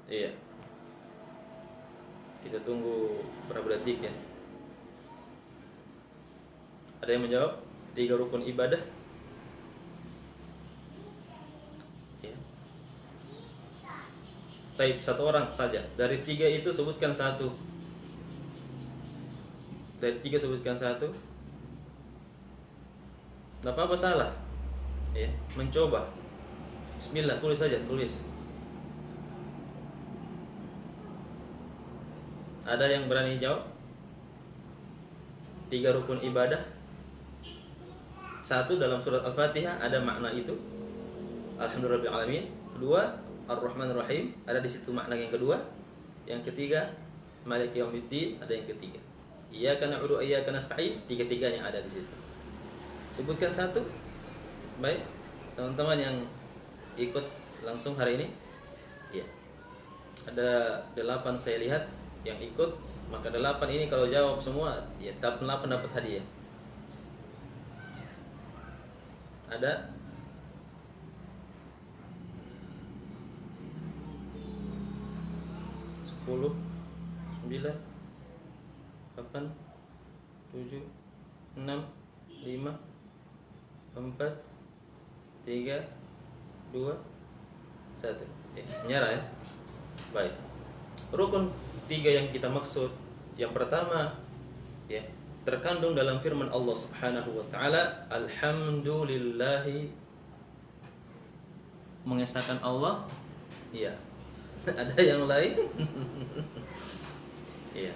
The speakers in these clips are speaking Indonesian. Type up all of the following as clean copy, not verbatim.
Iya. Kita tunggu berapa detik ya. Ada yang menjawab? 3 rukun ibadah. Ya. Taib, satu orang saja. Dari 3 itu sebutkan satu. Dari 3 sebutkan satu. Tidak apa-apa salah. Ya, mencoba. Bismillah, tulis saja, tulis. Ada yang berani jawab? 3 rukun ibadah. Satu, dalam surat Al-Fatihah ada makna itu. Alhamdulillahirabbil alamin. Kedua, Ar-Rahmanir Rahim, ada di situ makna yang kedua. Yang ketiga, Maliki Yaumiddin, ada yang ketiga. Iyyaka na'budu wa iyyaka nasta'in, tiga-tiganya ada di situ. Sebutkan satu. Baik, teman-teman yang ikut langsung hari ini. Ya. Ada 8 saya lihat yang ikut, maka 8 ini kalau jawab semua, ya 8 dapat hadiah. Ada 10, 9, 8, 7, 6, 5, 4, 3, 2, 1. Menyerah ya. Baik. Rukun 3 yang kita maksud, yang pertama ya, terkandung dalam firman Allah Subhanahu wa taala, alhamdulillahi, mengesahkan Allah. Iya. Ada yang lain? Iya.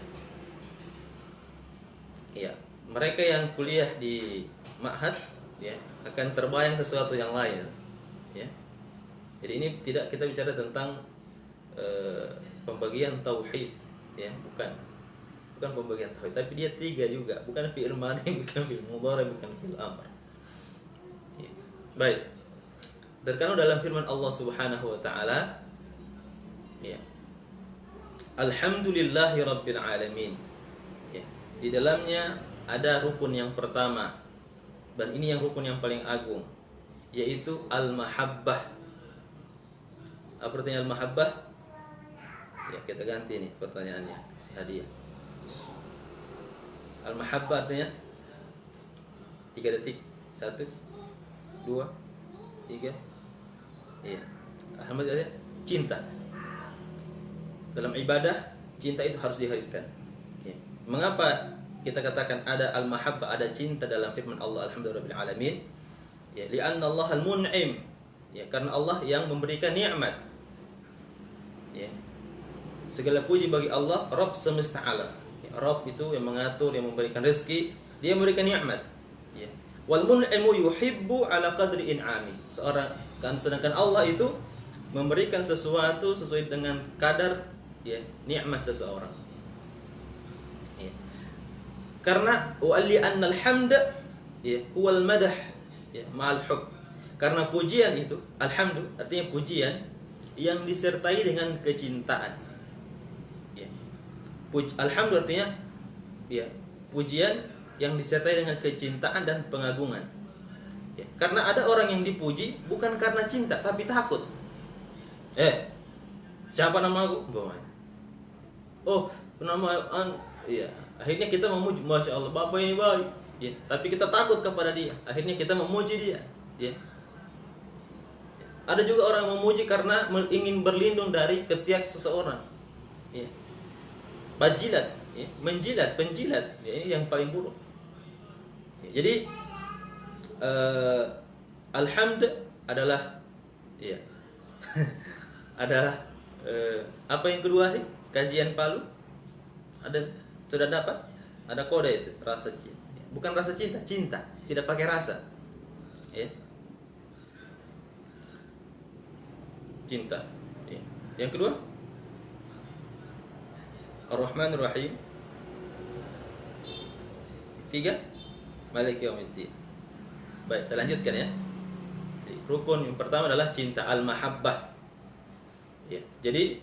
Iya. Mereka yang kuliah di ma'had ya, akan terbayang sesuatu yang lain ya. Jadi ini tidak kita bicara tentang pembagian tauhid ya, bukan pembagian tauhid, tapi dia 3 juga, bukan fi'il madhi, bukan fi'il mudhari, bukan fi'il amr ya. Baik, terkandung dalam firman Allah Subhanahu wa taala ya, alhamdulillahi rabbil alamin ya. Di dalamnya ada rukun yang pertama, dan ini yang rukun yang paling agung, yaitu al-mahabbah. Apa artinya al-mahabbah? Ya, kita ganti nih pertanyaannya, si hadiah. Al-mahabbah artinya 3 detik. 1, 2, 3. Iya. Alhamdulillah, cinta. Dalam ibadah, cinta itu harus dihadirkan. Ya. Mengapa kita katakan ada al-mahabbah, ada cinta dalam firman Allah alhamdulillahirabbil alamin? Ya, li'anna Allah al-mun'im. Ya, karena Allah yang memberikan nikmat. Ya. Segala puji bagi Allah, Rabb semesta alam. Ya, Rabb itu yang mengatur, yang memberikan rezeki, dia memberikan nikmat. Ya. Wal mun'imu yuhibbu ala qadri in'ami. Sedangkan Allah itu memberikan sesuatu sesuai dengan kadar ya nikmat seseorang. Ya. Karena wa'alli annal hamda ya huwal madah ya ma'al hub. Karena pujian itu, alhamdu artinya pujian yang disertai dengan kecintaan. Alhamdulillah artinya ya, pujian yang disertai dengan kecintaan dan pengagungan ya. Karena ada orang yang dipuji bukan karena cinta tapi takut. Siapa nama aku? Oh, nama ya. Akhirnya kita memuji, Masya Allah, Bapak ini baik ya. Tapi kita takut kepada dia. Akhirnya kita memuji dia ya. Ada juga orang memuji karena ingin berlindung dari ketiak seseorang ya. Bajilat, ya, menjilat, penjilat, ya, ini yang paling buruk. Ya, jadi alhamd adalah, ya, adalah apa yang kedua sih? Kajian Palu, ada sudah dapat? Ada kode itu, rasa cinta. Bukan rasa cinta, cinta, tidak pakai rasa, ya. Cinta. Ya. Yang kedua, Ar-Rahmanir Rahim. 3, Maliki Yaumiddin. Baik, saya lanjutkan ya. Rukun yang pertama adalah cinta, al-mahabbah. Ya, jadi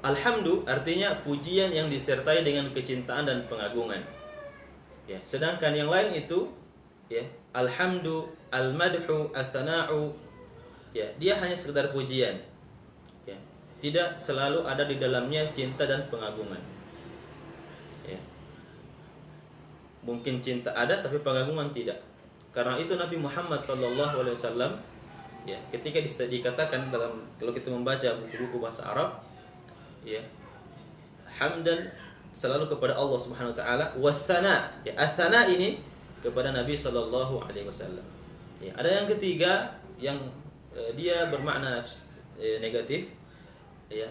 alhamdu artinya pujian yang disertai dengan kecintaan dan pengagungan. Ya, sedangkan yang lain itu ya, alhamdu, al-madhu, al-thana'u, ya, dia hanya sekedar pujian. Ya. tidak selalu ada di dalamnya cinta dan pengagungan. Ya. Mungkin cinta ada tapi pengagungan tidak. Karena itu Nabi Muhammad SAW, ya, ketika dikatakan dalam, kalau kita membaca buku-buku bahasa Arab, ya, hamdan selalu kepada Allah Subhanahu wa taala, watsana, ya, atsana ini kepada Nabi sallallahu alaihi wasallam. Ya, ada yang ketiga yang dia bermakna negatif, ya.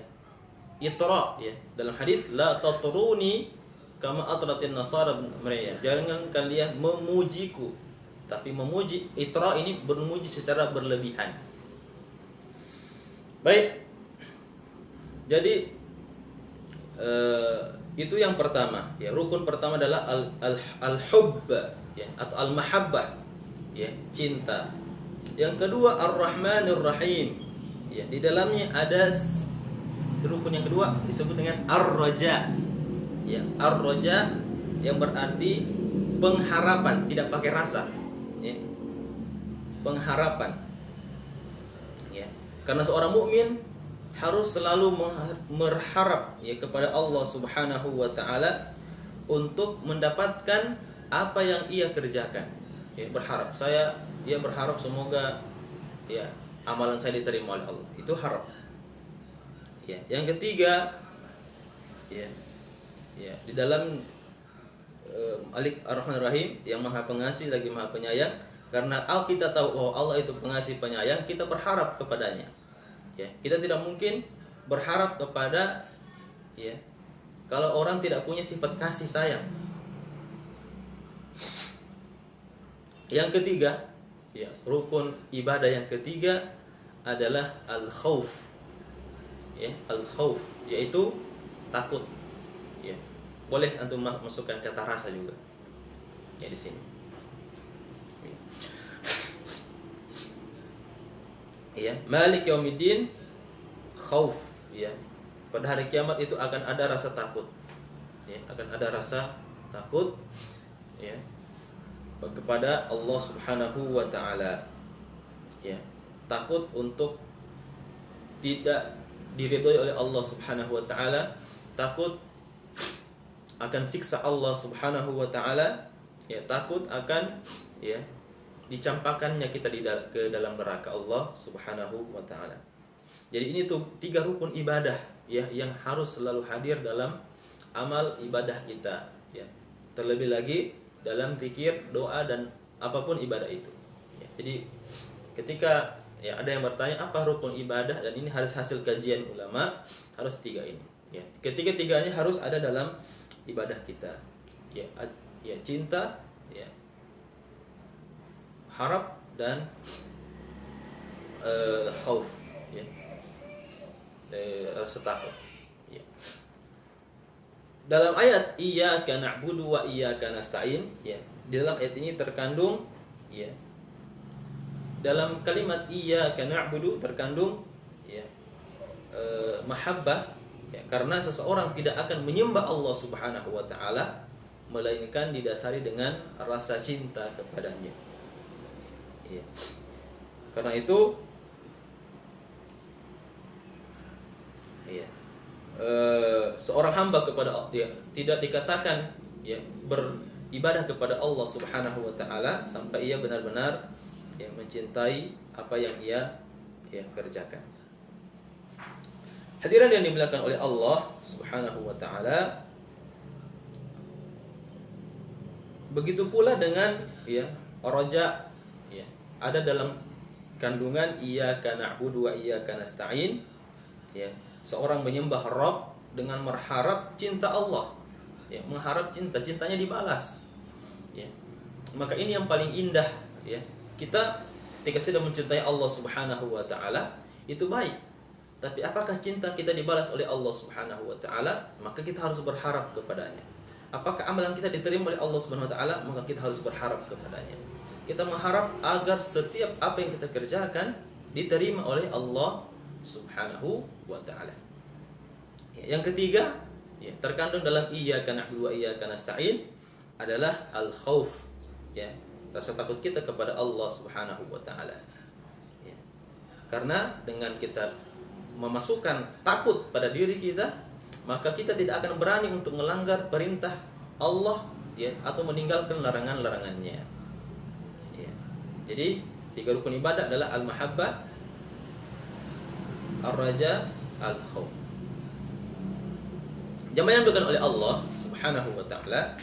Itra, ya. Dalam hadis la tatruni kama atratin nasara Maryam. Jangan kalian memujiku. Tapi memuji, itra ini memuji secara berlebihan. Baik. Jadi itu yang pertama, ya. Rukun pertama adalah al-hubb, ya, atau al-mahabbah, ya, cinta. Yang kedua ar-rahmanir rahim. Ya, di dalamnya ada rukun yang kedua disebut dengan ar-raja. Ya, ar-raja yang berarti pengharapan, tidak pakai rasa. Ya. Pengharapan. Ya. Karena seorang mukmin harus selalu berharap, ya, kepada Allah Subhanahu wa taala untuk mendapatkan apa yang ia kerjakan. Ya, berharap. Dia berharap semoga, ya, amalan saya diterima oleh Allah. Itu harap. Ya, yang ketiga, ya, di dalam Alik Ar-Rahman Ar-Rahim, yang Maha Pengasih lagi Maha Penyayang. Karena kita tahu bahwa Allah itu pengasih penyayang, kita berharap kepadanya. Ya, kita tidak mungkin berharap kepada, ya, kalau orang tidak punya sifat kasih sayang. Yang ketiga, ya, rukun ibadah yang ketiga adalah al-khauf. Ya, al-khauf yaitu takut. Ya. Boleh antum masukkan kata rasa juga. Ya, di sini. Ya, Malik Yaumiddin, khauf, ya. Pada hari kiamat itu akan ada rasa takut. Ya, akan ada rasa takut, ya, kepada Allah Subhanahu wa taala. Ya, takut untuk tidak diridhoi oleh Allah Subhanahu wa taala, takut akan siksa Allah Subhanahu wa taala, ya, takut akan, ya, dicampakkannya kita ke dalam neraka Allah Subhanahu wa taala. Jadi ini tuh 3 rukun ibadah, ya, yang harus selalu hadir dalam amal ibadah kita, ya. Terlebih lagi dalam zikir, doa, dan apapun ibadah itu. Ya, jadi ketika, ya, ada yang bertanya apa rukun ibadah, dan ini harus hasil kajian ulama, harus 3 ini. Ya, ketiga-tiganya harus ada dalam ibadah kita. Ya, cinta, ya, harap, dan khauf, ya, rasa takut. Ya. Dalam ayat iyyaka na'budu wa iyyaka nasta'in, ya, di dalam ayat ini terkandung, ya, dalam kalimat iyyaka na'budu terkandung, ya, mahabbah, ya, karena seseorang tidak akan menyembah Allah Subhanahu wa taala melainkan didasari dengan rasa cinta kepadanya. Ya. Karena itu, ya, seorang hamba kepada Allah, ya, tidak dikatakan, ya, beribadah kepada Allah Subhanahu wa taala sampai ia benar-benar, ya, mencintai apa yang ia, ya, kerjakan. Hadirin yang dimuliakan oleh Allah Subhanahu wa taala, begitu pula dengan, ya, raja, ya, ada dalam kandungan iyyaka na'budu wa iyyaka nasta'in, ya, seorang menyembah Rabb dengan berharap cinta Allah, ya, mengharap cintanya dibalas, ya. Maka ini yang paling indah, ya. Kita ketika sudah mencintai Allah Subhanahu wa taala itu baik. Tapi apakah cinta kita dibalas oleh Allah Subhanahu wa taala? Maka kita harus berharap kepadanya. Apakah amalan kita diterima oleh Allah Subhanahu wa taala? Maka kita harus berharap kepadanya. Kita mengharap agar setiap apa yang kita kerjakan diterima oleh Allah Subhanahu wa taala. Yang ketiga, ya, terkandung dalam iyyaka na'budu wa iyyaka nasta'in adalah al-khauf, ya, rasa takut kita kepada Allah Subhanahu wa taala. Ya. Karena dengan kita memasukkan takut pada diri kita, maka kita tidak akan berani untuk melanggar perintah Allah, ya, atau meninggalkan larangan-larangannya. Ya. Jadi 3 rukun ibadah adalah al-mahabbah, ar-raja, al-khauf. Jamaah yang dilakukan oleh Allah Subhanahu wa taala,